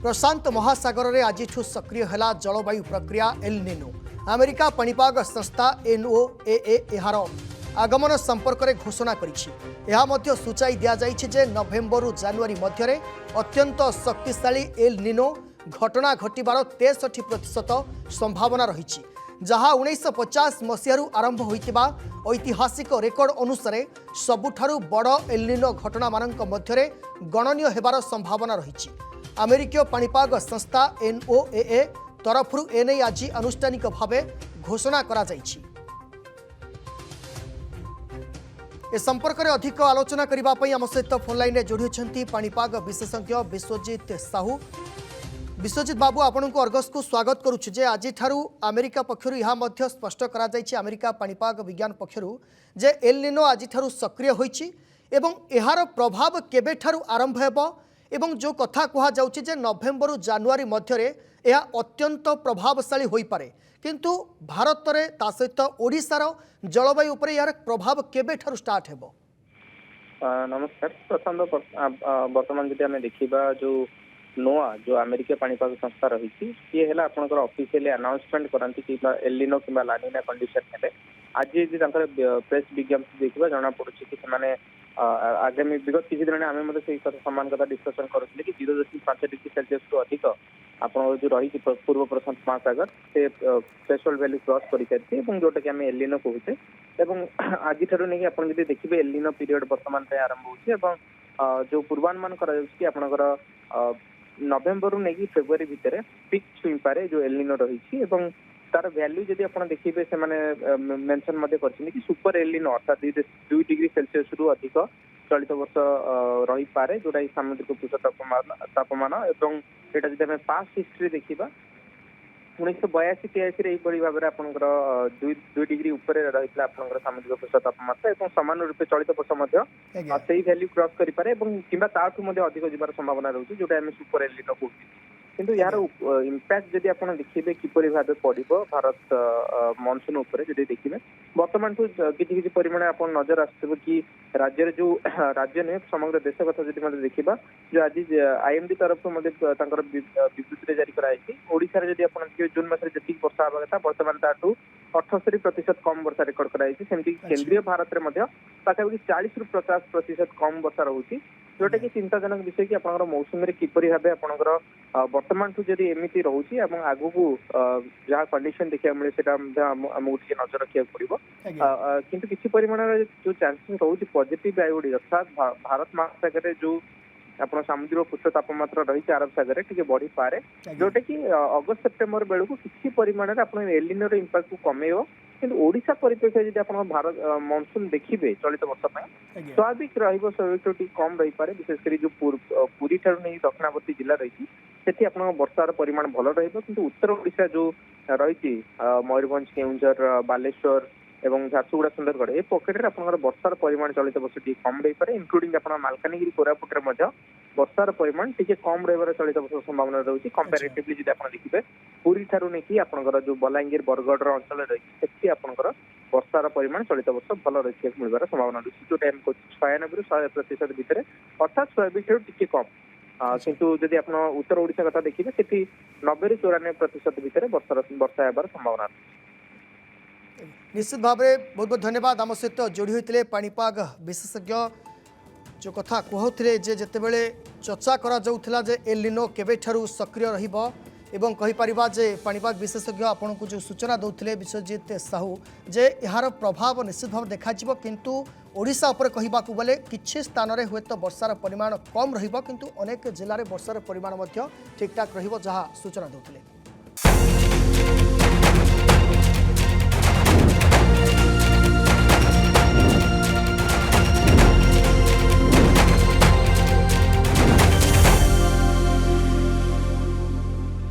प्रशांत महासागर में आज सक्रिय है जलवायु प्रक्रिया एल निनो। अमेरिका पाणीपाग संस्था NOAA यार आगमन संपर्क में घोषणा कर सूचाई दि जाए नवेम्बर जनवरी मध्य अत्यंत शक्तिशाली एल निनो घटना घटवार 63% संभावना रही जहाँ 1950 मसीह आरंभ होता ऐतिहासिक रेकर्ड अनुसार सबुठारु बड़ एल निनो घटना मानक मध्य गणनीय होबार संभावना रही। अमेरिकीय पाणीपाग संस्था NOAA तरफरु एने आज आनुष्ठानिक भाव घोषणा करा जाइछि। ए संपर्क में अधिक आलोचना करने आम सहित फोन लाइन में जोड़ी होती पाणीपाग विशेषज्ञ विश्वजित साहू। विश्वजित बाबू आपन को अर्गस को स्वागत करुछु जे आज अमेरिका पक्षरु यह मध्य स्पष्ट करा जाइछि अमेरिका पाणीपाग विज्ञान पक्षरु जे एल निनो आज सक्रिय होइछि एवं एहार प्रभाव केबे ठारु आरंभ हेबो एवं जो कथा कहा जाउछि जे नवेम्बर जनवरी मध्य यह अत्यंत प्रभावशाली होई पारे किंतु भारत रे ता सहित ओडिशार जलवायु उपर यार प्रभाव केबे ठारु स्टार्ट हेबो। नमस्कार प्रशांत वर्तमान जदि आम देखा जो नोआ जो अमेरिका पाणीपाग संस्था रही सी है आपंकर ऑफिशियली अनाउंसमेंट करती कि एल निनो कि लानिना कंडीशन है आज प्रेस विज्ञप्ति देखा जना पड़ी कि आगामी विगत किसी दिन आम सामान कथा डिस्कसन करें कि 0.5 डिग्री सेल्सियस रु अधिक आप जो रही पूर्व प्रशांत महासागर से थ्रेशोल्ड वैल्यू क्रॉस कर सारी जोटा कि आम एल निनो कहते आज नहीं आप देखिए एल निनो पीरियड वर्तमान आरंभ हो जो पूर्वानुमान कर नवेम्बर नहीं फेब्रुआरी भितर पिक छुई पारे जो एल निनो रही तार वैल्यू जदि आप देखिए से मेंशन कि सुपर एल निनो अर्थात 2 डिग्री सेल्सियस रु अधिक चलित वर्ष रही पारे जोटा सामुद्रिक पृष्ठ तापमान एवं एटा जदि आम पास्ट हिस्ट्री देखा 1982-83 भाव में आपंकर 2 डिग्री उपर रही सामुद्रिक पृष्ठ तापमात्रा और सामान रूपे चलित वर्ष से वैल्यू क्रॉस करें कि अधिक जबार संभावना रही जोटा आम सुपर एल निनो कहते किंतु यार इम्पैक्ट जदि आप देखिए किपरि भाव पड़ो भारत मनसून उपर जदि देखिए वर्तमान किसी परिमाण आप नजर आसो कि राज्य जो राज्य नुहे समग्र देश कथा जब देखा जो आज IMD तरफ विवृत्ति जारी कराई ओडिशा जदि आप देखिए जून मास जी वर्षा हवा कथा वर्तमान ताठू 78% कम वर्षा रेकर्ड कराई केंद्रीय भारत में पाखापाखि 40 ରୁ 50% कम वर्षा रोचे जोटा कि चिंताजनक विषय कि आप मौसुमी किपरि भाव आपंकर वर्तमान जदि एमती रोचे आगू को जहाँ कंडीशन देखा मिले से आमको नजर रखा पड़ो किंतु किसी परिमाण जो चांसेस रोचे पॉजिटिव आयोडी अर्थात भारत महासागर जो आप सामुद्रिक पृष्ठ तापमात्रा रही अरब सागर टी बढ़ी पारे जोटा कि अगस्त सेप्टेम्बर बेलू किसी परिमाण आप एल निनो इंपैक्ट को कमेब किंतु ओडिशा परिप्रेक्षी जब आप भारत मनसून देखिए चलित वर्ष स्वाभाविक स्वाभाविक कम रही पारे विशेषकर जो पुरी ठार नहीं दक्षिणावर्ती जिला रही से आप वर्षार परिमाण भल रही उत्तर ओडिशा जो रही मयूरभंज केउंझर बालेश्वर एवं झारसुगुड़ा सुंदरगढ़ ए पकेट आप वर्षार परिमाण चलित वर्ष टी कम रही पारे इंक्लूडिंग आप मालकानगिरी कोरापुट वर्षार परिमाण टी कम रही चलित वर्ष संभावना रही कंपेरेटिवली जब आप देखिए पुरी ठार नहीं आपंकर जो बलांगीर बरगढ़ अंचल रही से आपंकर वर्षार परिमाण चलित वर्ष भल रही मिलवार संभावना रही जो टाइम 96% भितर अर्थात स्वाभाविक टी कम किंतु जदि आप उत्तर ओडिशा कथा देखिए से 90 ରୁ 94% भितर वर्षा होबार संभावना निश्चित भाव में बहुत बहुत धन्यवाद आम सहित जोड़ी होते पाणीपाग विशेषज्ञ जो कथा कहते जितेबले चर्चा करा एल निनो केबे ठारु सक्रिय रहिबो एवं कहीपर जे पाणीपाग विशेषज्ञ आपन को जो सूचना दौते विश्वजित साहू जे यार प्रभाव निश्चित भाव देखा किंतु ओडिशा उपर कहबाकू गले किछि स्थान रे हुए तो वर्षार परिमाण कम रहिबो किंतु अनेक जिले में वर्षार परिमाण ठीक ठाक रहिबो जहाँ सूचना दौते।